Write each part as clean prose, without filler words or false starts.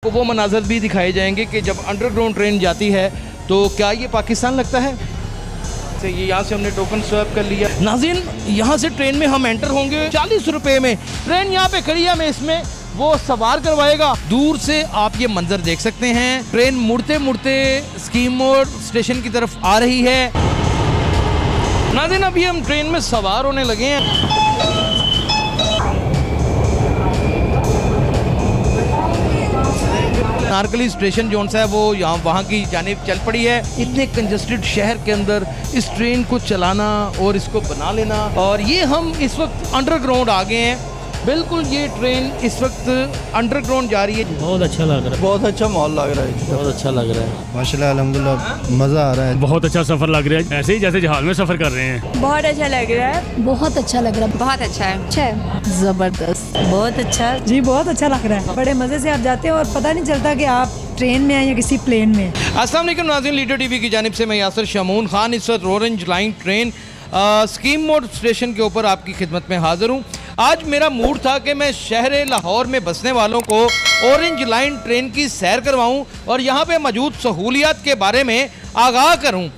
वो मनाजर भी दिखाए जाएंगे कि जब अंडरग्राउंड ट्रेन जाती है तो क्या ये पाकिस्तान लगता है। तो ये यहाँ से हमने टोकन स्वैप कर लिया। नाज़रीन, यहाँ से ट्रेन में हम एंटर होंगे 40 रुपये में। ट्रेन यहाँ पे खड़ी है, हमें इसमें वो सवार करवाएगा। दूर से आप ये मंजर देख सकते हैं, ट्रेन मुड़ते मुड़ते स्कीम मोड स्टेशन की तरफ आ रही है। नाज़रीन, अभी हम ट्रेन में सवार होने लगे हैं। नारकली स्टेशन जोन सा है वो यहाँ वहाँ की जानिब चल पड़ी है। इतने कंजस्टेड शहर के अंदर इस ट्रेन को चलाना और इसको बना लेना, और ये हम इस वक्त अंडरग्राउंड आ गए हैं। बिल्कुल ये ट्रेन इस वक्त अंडरग्राउंड जा रही है। बहुत अच्छा लग रहा है, बहुत अच्छा माहौल लग रहा है, बहुत अच्छा लग रहा है। माशाल्लाह अल्हम्दुलिल्लाह मज़ा आ रहा है। बहुत अच्छा सफ़र लग रहा है, ऐसे ही जैसे जहाज में सफ़र कर रहे हैं। बहुत अच्छा लग रहा है, बहुत अच्छा लग रहा है, बहुत अच्छा है, अच्छा है, ज़बरदस्त, बहुत अच्छा जी, बहुत अच्छा लग रहा है। बड़े मज़े से आप जाते हैं और पता नहीं चलता कि आप ट्रेन में आए या किसी प्लेन में। अस्सलाम वालेकुम नाज़रीन, लीडर टीवी की जानिब से मैं यासर शमून खान इस वक्त orange line train scheme mode station के ऊपर आपकी खिदमत में हाज़िर हूँ। आज मेरा मूड था कि मैं शहर लाहौर में बसने वालों को ऑरेंज लाइन ट्रेन की सैर करवाऊँ और यहाँ पे मौजूद सहूलियात के बारे में आगाह करूँ।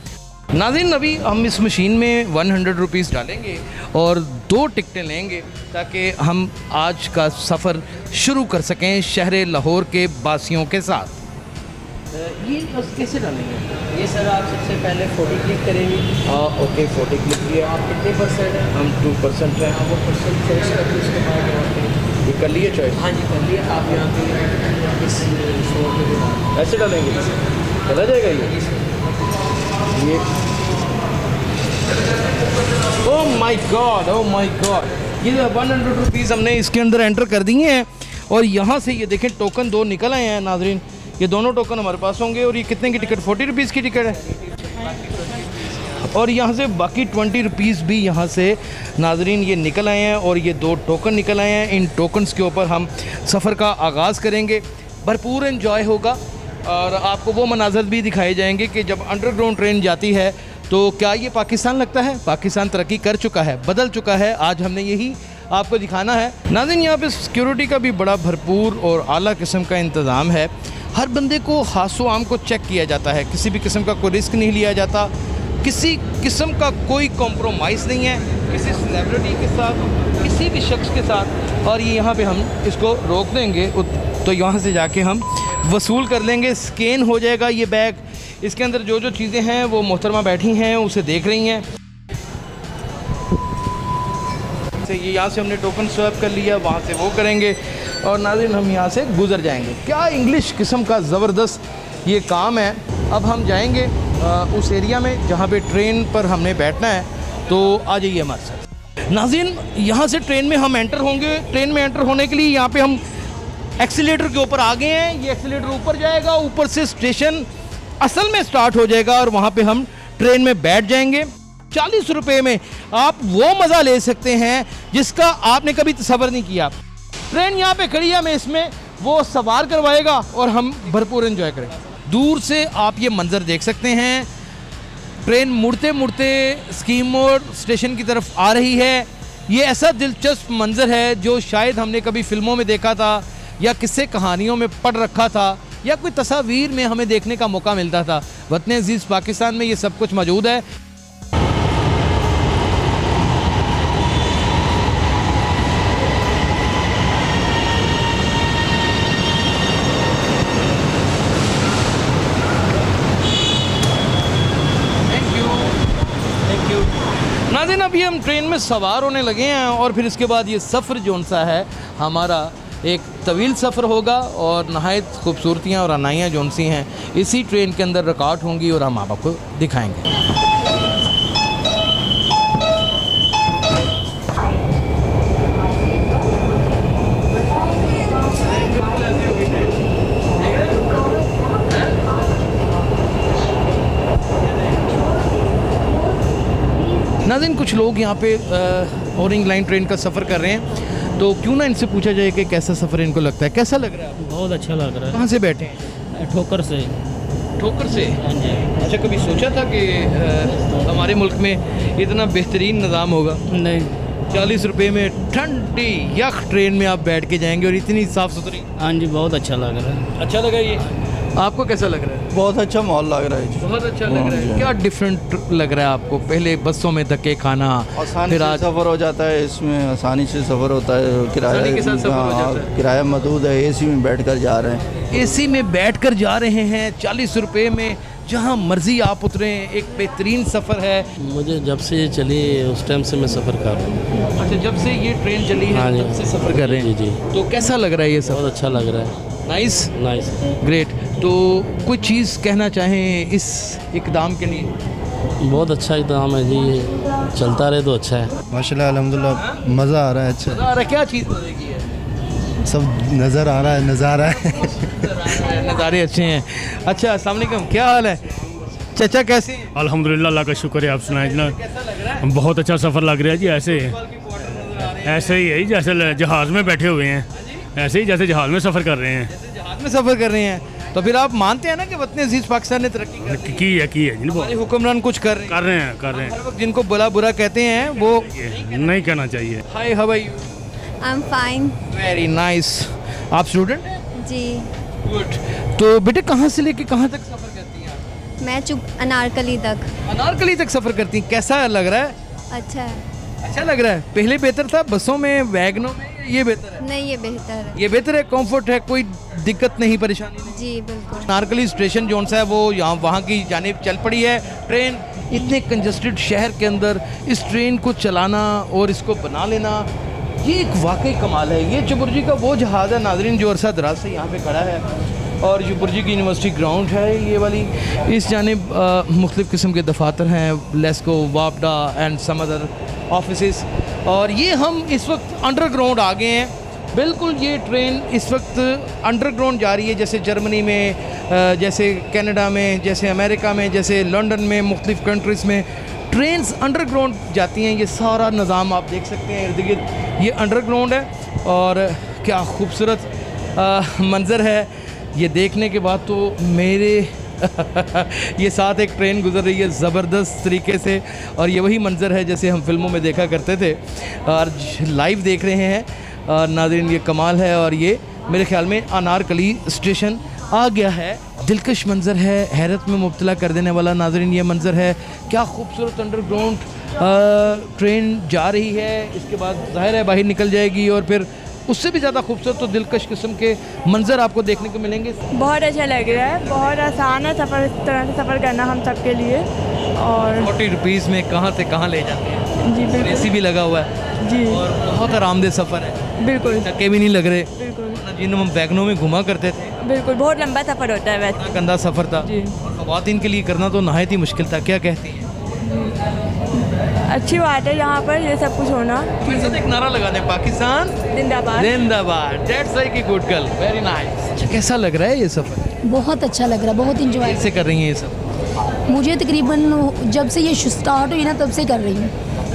नाज़रीन, अभी हम इस मशीन में 100 रुपीज़ डालेंगे और 2 टिकटें लेंगे ताकि हम आज का सफ़र शुरू कर सकें शहर लाहौर के बासियों के साथ। ये कैसे डालेंगे? ये सर आप सबसे पहले फ़ोटो क्लिक करेंगे। हाँ, ओके, फ़ोटो क्लिक किया। आप कितने % हैं? हम 2% हैं। वो % चॉइस करके उसके बाद यहाँ पे ये कर लिए चॉइस? हाँ जी कर लिए। आप यहाँ पे इस शो के बाद ऐसे डालेंगे, चला जाएगा ये। Oh my God, oh my God, ये 100 रुपीज़ हमने इसके अंदर एंटर कर दिए हैं और यहाँ से ये देखें टोकन 2 निकल आए हैं। नाज़रीन, ये दोनों टोकन हमारे पास होंगे और ये कितने की टिकट? 40 रुपीज़ की टिकट है। और यहाँ से बाकी 20 रुपीज़ भी यहाँ से नाज़रीन ये निकल आए हैं और ये 2 टोकन निकल आए हैं। इन टोकन्स के ऊपर हम सफ़र का आगाज़ करेंगे। भरपूर एंजॉय होगा और आपको वो मनाजर भी दिखाए जाएंगे कि जब अंडरग्राउंड ट्रेन जाती है तो क्या ये पाकिस्तान लगता है। पाकिस्तान तरक्की कर चुका है, बदल चुका है। आज हमने यही आपको दिखाना है। नाज़रीन, यहाँ पे सिक्योरिटी का भी बड़ा भरपूर और आला किस्म का इंतज़ाम है। हर बंदे को हासो आम को चेक किया जाता है, किसी भी किस्म का कोई रिस्क नहीं लिया जाता, किसी किस्म का कोई कॉम्प्रोमाइज़ नहीं है किसी सेलिब्रिटी के साथ, किसी भी शख्स के साथ। और ये यहाँ पे हम इसको रोक देंगे तो यहाँ से जाके हम वसूल कर लेंगे। स्कैन हो जाएगा ये बैग। इसके अंदर जो जो चीज़ें हैं वो मोहतरमा बैठी हैं उसे देख रही हैं। ये यहाँ से हमने टोकन स्वैप कर लिया, वहाँ से वो करेंगे और नाज़रीन हम यहाँ से गुज़र जाएंगे। क्या इंग्लिश किस्म का ज़बरदस्त ये काम है। अब हम जाएंगे उस एरिया में जहाँ पे ट्रेन पर हमने बैठना है, तो आ जाइए हमारे साथ। नाज़रीन, यहाँ से ट्रेन में हम एंटर होंगे। ट्रेन में एंटर होने के लिए यहाँ पे हम एक्सीलेटर के ऊपर आ गए हैं। ये एक्सीलेटर ऊपर जाएगा, ऊपर से स्टेशन असल में स्टार्ट हो जाएगा और वहाँ पे हम ट्रेन में बैठ जाएंगे। 40 रुपये में आप वो मज़ा ले सकते हैं जिसका आपने कभी तसव्वुर नहीं किया। ट्रेन यहाँ पे खड़ी है, हमें इसमें वो सवार करवाएगा और हम भरपूर एंजॉय करेंगे। दूर से आप ये मंजर देख सकते हैं, ट्रेन मुड़ते मुड़ते स्कीम मोड स्टेशन की तरफ आ रही है। ये ऐसा दिलचस्प मंजर है जो शायद हमने कभी फिल्मों में देखा था या किस्से कहानियों में पढ़ रखा था या कोई तस्वीर में हमें देखने का मौका मिलता था। वतन अजीज़ पाकिस्तान में ये सब कुछ मौजूद है। नाज़रीन, अभी हम ट्रेन में सवार होने लगे हैं और फिर इसके बाद ये सफ़र जोन सा है हमारा एक तवील सफ़र होगा और नहायत खूबसूरतियाँ और अनाइयाँ जोन सी हैं इसी ट्रेन के अंदर रिकॉर्ड होंगी और हम आपको दिखाएंगे। नाज़रीन, कुछ लोग यहाँ पे ऑरेंज लाइन ट्रेन का सफ़र कर रहे हैं, तो क्यों ना इनसे पूछा जाए कि कैसा सफ़र इनको लगता है। कैसा लग रहा है आपको? बहुत अच्छा लग रहा है। कहाँ से बैठे हैं? ठोकर से। ठोकर से? हाँ जी। अच्छा, कभी सोचा था कि हमारे मुल्क में इतना बेहतरीन निज़ाम होगा? नहीं। 40 रुपए में ठंडी यख ट्रेन में आप बैठ के जाएंगे और इतनी साफ सुथरी। हाँ जी, बहुत अच्छा लग रहा है। अच्छा लगा ये, आपको कैसा लग रहा है? बहुत अच्छा माहौल लग रहा है जी। बहुत अच्छा लग रहा है। क्या डिफरेंट लग रहा है आपको? पहले बसों में धक्के खाना, आसानी फिर से आज सफ़र हो जाता है, इसमें आसानी से सफ़र होता है, आसानी के साथ सफ़र हो हाँ, जाता है। किराया महदूद है, एसी में बैठ कर जा रहे हैं। एसी में बैठकर जा रहे हैं 40 रुपए में, जहां मर्जी आप उतरें। एक बेहतरीन सफ़र है। मुझे जब से ये चली उस टाइम से मैं सफ़र कर रहा हूँ। अच्छा, जब से ये ट्रेन चली है हाँ जी। तब से सफ़र कर रहे हैं। जी, तो कैसा लग रहा है ये सब? बहुत अच्छा लग रहा है। Nice, nice. ग्रेट। तो कोई चीज़ कहना चाहें इस इकदाम के लिए? बहुत अच्छा इक़दाम है जी, चलता रहे तो अच्छा है। माशाल्लाह अल्हम्दुलिल्लाह, मज़ा आ रहा है। अच्छा मज़ा आ रहा है? क्या चीज़ मज़े की है? सब नज़र आ रहा है, नज़ारा है। नज़ारे अच्छे हैं। अच्छा, अस्सलाम वालेकुम, क्या हाल है चाचा, कैसे हैं? अल्हम्दुलिल्लाह, अल्लाह का शुक्र है। आप सुनाए जनाब, बहुत अच्छा सफ़र लग रहा है जी। ऐसे ही है जैसे जहाज़ में बैठे हुए हैं, ऐसे ही जैसे जहाज़ में सफ़र कर रहे हैं। जहाज में सफ़र कर रहे हैं, तो फिर आप मानते हैं ना कि वतन अजीज़ पाकिस्तान ने तरक्की की है जी, हमारे बहुत हुक्मरान कुछ कर रहे हैं। कर रहे हैं। हर वक्त जिनको बुरा बुरा कहते हैं वो ये नहीं कहना चाहिए। Hi, how are you? I am fine. Very nice. आप स्टूडेंट हैं? जी, गुड। तो बेटे कहाँ से लेके कहाँ तक सफ़र करती हैं आप? मैं अनारकली तक। अनारकली तक सफ़र करती हैं। कैसा लग रहा है? अच्छा है। अच्छा लग रहा है। पहले बेहतर था बसों में, वैगनों में, ये बेहतर है? नहीं, ये बेहतर है। ये बेहतर है, कंफर्ट है, कोई दिक्कत नहीं, परेशानी नहीं। जी बिल्कुल। नारकली स्टेशन जोन सा है वो यहाँ वहाँ की जानिब चल पड़ी है ट्रेन। इतने कंजस्टेड शहर के अंदर इस ट्रेन को चलाना और इसको बना लेना, ये एक वाकई कमाल है। ये चुबुर्जी का वो जहाज़ है नाजरीन जो अरसा दराज से यहाँ पे खड़ा है, और चुबुर्जी की यूनिवर्सिटी ग्राउंड है ये वाली। इस जानिब मुख्तलिफ़ किस्म के दफातर हैं, लेस्को, वापडा एंड सम अदर ऑफिसेस। और ये हम इस वक्त अंडरग्राउंड आ गए हैं। बिल्कुल ये ट्रेन इस वक्त अंडरग्राउंड जा रही है, जैसे जर्मनी में, जैसे कनाडा में, जैसे अमेरिका में, जैसे लंदन में, मुख्तलिफ़ कंट्रीज़ में ट्रेन्स अंडरग्राउंड जाती हैं। ये सारा निज़ाम आप देख सकते हैं इर्द गिर्द, ये अंडरग्राउंड है। और क्या खूबसूरत मंज़र है। ये देखने के बाद तो मेरे ये साथ एक ट्रेन गुजर रही है ज़बरदस्त तरीके से, और ये वही मंज़र है जैसे हम फिल्मों में देखा करते थे और लाइव देख रहे हैं। नाज़रीन, ये कमाल है। और ये मेरे ख्याल में अनारकली स्टेशन आ गया है। दिलकश मंज़र है, हैरत में मुब्तला कर देने वाला। नाज़रीन, ये मंज़र है, क्या खूबसूरत अंडरग्राउंड ट्रेन जा रही है। इसके बाद ज़ाहिर है बाहर निकल जाएगी, और फिर उससे भी ज़्यादा खूबसूरत तो दिलकश किस्म के मंज़र आपको देखने को मिलेंगे। बहुत अच्छा लग रहा है। बहुत आसान है सफ़र, इस तरह से सफ़र करना हम सब के लिए। और 40 रुपीज़ में कहाँ से कहाँ ले जाते हैं। जी बिल्कुल। एसी भी लगा हुआ है जी और बहुत आरामदेह सफ़र है, बिल्कुल धक्के भी नहीं लग रहे। बिल्कुल जिन हम वैगनों में घुमा करते थे, बिल्कुल। बहुत लंबा सफ़र होता है वैसे। गंदा सफ़र था। जी। और ख़वातीन के लिए करना तो नहायत ही मुश्किल था। क्या कहती हैं? अच्छी बात है यहाँ पर ये सब कुछ होना। मेरे साथ एक नारा लगा दें, पाकिस्तान जिंदाबाद। जिंदाबाद। That's like a good girl. Very nice. अच्छा, कैसा लग रहा है ये सफ़र? बहुत अच्छा लग रहा है, बहुत इंजॉय। कैसे कर रही हैं ये सब? मुझे तकरीबन जब से ये स्टार्ट हुई ना तब से कर रही हूँ।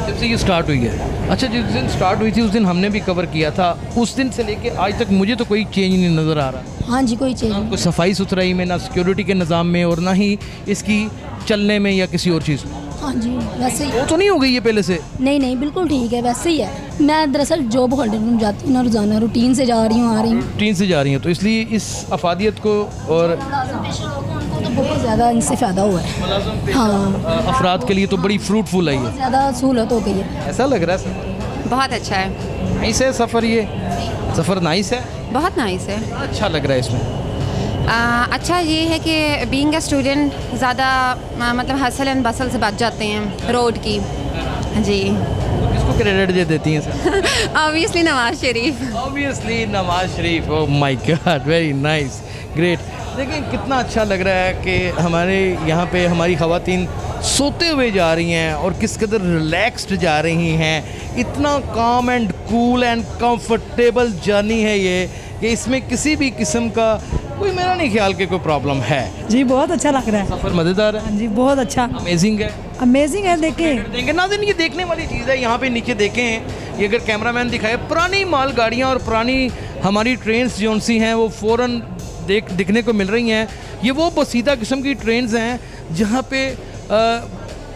जब से ये स्टार्ट हुई है। अच्छा, जिस दिन स्टार्ट हुई थी उस दिन हमने भी कवर किया था। उस दिन से लेके आज तक मुझे तो कोई चेंज नहीं नज़र आ रहा। हाँ जी, कोई चेंज नहीं। कोई सफाई सुथराई में, ना सिक्योरिटी के निज़ाम में, और ना ही इसकी चलने में या किसी और चीज़ में। हाँ जी, वैसे ही। वो तो नहीं हो गई है पहले से? नहीं नहीं, बिल्कुल ठीक है, वैसे ही है। मैं दरअसल जॉब होल्डर में जाती हूँ ना, रोज़ाना रूटीन से जा रही हूँ, आ रही हूँ। ट्रेन से जा रही हैं, तो इसलिए इस अफादियत को और उनको तो बहुत ज़्यादा इनसे फ़ायदा हुआ है। हाँ, अफराद के लिए तो बड़ी फ्रूटफुल है ये। ज़्यादा सहूलत हो गई है। ऐसा लग रहा है सफ़र बहुत अच्छा है। नाइस है सफ़र, ये सफ़र नाइस है, बहुत नाइस है। अच्छा लग रहा है इसमें। अच्छा ये है कि बीइंग अ स्टूडेंट ज़्यादा मतलब हसल एंड बसल से बच जाते हैं रोड की। जी। किसको क्रेडिट देती हैं sir? Obviously Nawaz Sharif. Obviously Nawaz Sharif. Oh my God, very nice, great. देखिए कितना अच्छा लग रहा है कि हमारे यहाँ पे हमारी ख़वातीन सोते हुए जा रही हैं और किस कदर रिलैक्स्ड जा रही हैं। इतना काम and cool and comfortable journey है ये कि इसमें किसी भी किस्म का कोई, मेरा नहीं ख्याल कि कोई प्रॉब्लम है। जी बहुत अच्छा लग रहा है। सफ़र मज़ेदार है, हाँ जी, बहुत अच्छा, अमेजिंग है। अमेजिंग है। देखें, देंगे नाज़रीन, ये देखने वाली चीज़ है। यहाँ पे नीचे देखें, ये अगर कैमरामैन दिखाए, पुरानी मालगाड़ियाँ और पुरानी हमारी ट्रेन्स जो सी हैं वो फ़ौरन दिखने को मिल रही हैं। ये वो बसीदा किस्म की ट्रेन्स हैं जहाँ पे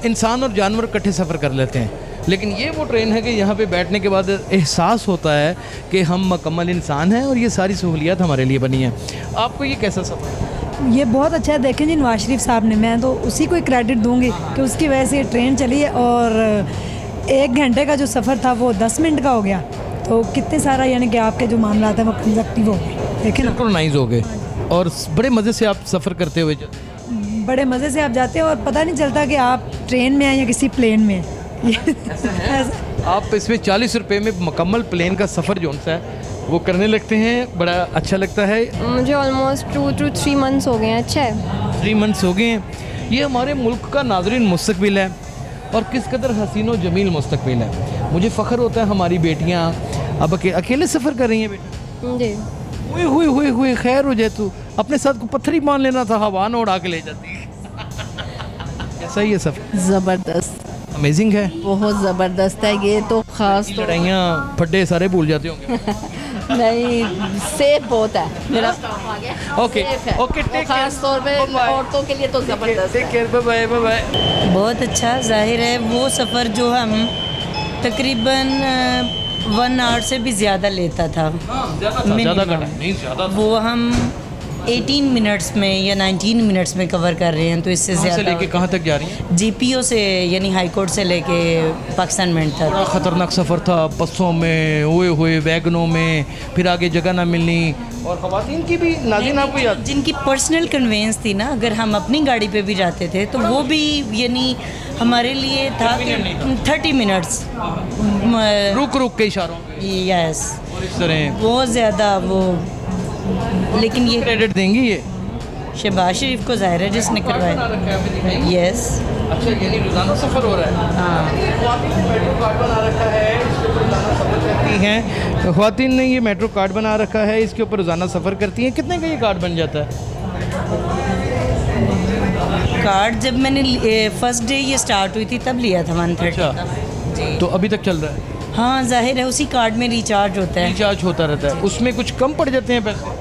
इंसान और जानवर इकट्ठे सफ़र कर लेते हैं। लेकिन ये वो ट्रेन है कि यहाँ पे बैठने के बाद एहसास होता है कि हम मुकम्मल इंसान हैं और ये सारी सहूलियात हमारे लिए बनी हैं। आपको ये कैसा सफ़र है? ये बहुत अच्छा है। देखें जी, नवाज शरीफ साहब ने, मैं तो उसी को ही क्रेडिट दूंगी कि उसकी वजह से ये ट्रेन चली है और 1 घंटे का जो सफ़र था वो 10 मिनट का हो गया। तो कितने सारा यानी कि आपके जो मामला था वो कंजक्टिव हो गए, देखें ना, सिंक्रोनाइज हो गए और बड़े मज़े से आप सफ़र करते हुए बड़े मज़े से आप जाते हैं और पता नहीं चलता कि आप ट्रेन में हैं या किसी प्लेन में ऐसा। आप इसमें 40 रुपये में मुकम्मल प्लेन का सफ़र जो सा है वो करने लगते हैं, बड़ा अच्छा लगता है। मुझे ऑलमोस्ट 2 to 3 months हो गए हैं। अच्छा है, 3 मंथ्स हो गए हैं। ये हमारे मुल्क का नाज़रीन मुस्तकबिल है और किस कदर हसीन व जमील मुस्तकबिल है। मुझे फ़ख्र होता है हमारी बेटियाँ अब अकेले सफ़र कर रही हैं। बेटा जी, हुए खैर हो जाए, तू अपने साथ को पत्थर ही मान लेना था, हवा न उड़ा के ले जाती है। कैसा ही है सफ़र? ज़बरदस्त, अमेजिंग है, बहुत ज़बरदस्त है। ये तो ख़ास तो लड़ाइयाँ फड्डे सारे भूल जाते होंगे। नहीं, सेफ बहुत है। मेरा स्टाफ आ गया। ओके सेफ है। ओके, और ख़ास तौर पे औरतों के लिए तो ज़बरदस्त है। Take care, bye bye bye. बहुत अच्छा। जाहिर है वो सफ़र जो हम तकरीबन 1 आवर से भी ज़्यादा लेता था, वो हम 18 मिनट्स में या 19 मिनट्स में कवर कर रहे हैं। तो इससे कहाँ से ज़्यादा लेके कहाँ तक जा रही हैं? GPO से यानी हाई कोर्ट से लेके पाकिस्तान मिंट बड़ा तक। ख़तरनाक सफ़र था, बसों में हुए वैगनों में, फिर आगे जगह ना मिलनी, और ख़वातीन की भी नाज़रीन आपको याद, जिनकी पर्सनल कन्वेंस थी ना, अगर हम अपनी गाड़ी पे भी जाते थे तो वो भी यानी हमारे लिए था कि 30 मिनट्स रुक के इशारों पे, यस, और इस तरह बहुत ज़्यादा वो। लेकिन ये क्रेडिट देंगी ये शहबाज शरीफ को ज़ाहिर है जिसने करवाया। यस। अच्छा, यानी रोज़ाना सफ़र हो रहा है। हाँ, मेट्रो कार्ड बना रखा है, इसके ऊपर रोज़ाना सफ़र करती हैं। ख़वातीन ने ये मेट्रो कार्ड बना रखा है, इसके ऊपर रोज़ाना सफ़र करती हैं। कितने का ये कार्ड बन जाता है? कार्ड जब मैंने फर्स्ट डे ये स्टार्ट हुई थी तब लिया था 130 अच्छा, का। तो अभी तक चल रहा है? हाँ, जाहिर है उसी कार्ड में रिचार्ज होता है। रिचार्ज होता रहता है, उसमें कुछ कम पड़ जाते हैं पैसे?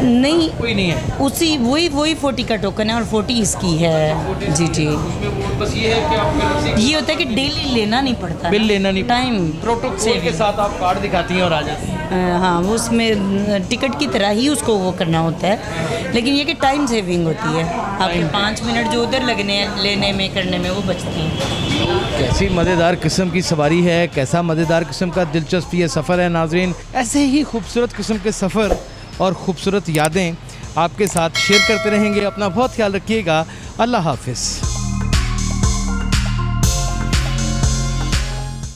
नहीं, कोई नहीं है, उसी वही 40 का टोकन है और 40 इसकी है। जी जी, उसमें वो बस ये है कि आप ये होता है कि डेली लेना नहीं पड़ता, बिल लेना नहीं, टाइम प्रोटोकॉल के साथ आप कार्ड दिखाती हैं और आ जाती हैं। हाँ, वो उसमें टिकट की तरह ही उसको वो करना होता है, लेकिन ये कि टाइम सेविंग होती है। आपके 5 मिनट जो उधर लगने हैं लेने में करने में वो बचती हैं। कैसी मज़ेदार किस्म की सवारी है, कैसा मज़ेदार किस्म का दिलचस्प ये सफ़र है नाज़रीन। ऐसे ही खूबसूरत किस्म के सफ़र और ख़ूबसूरत यादें आपके साथ शेयर करते रहेंगे। अपना बहुत ख्याल रखिएगा। अल्लाह हाफ़िज़।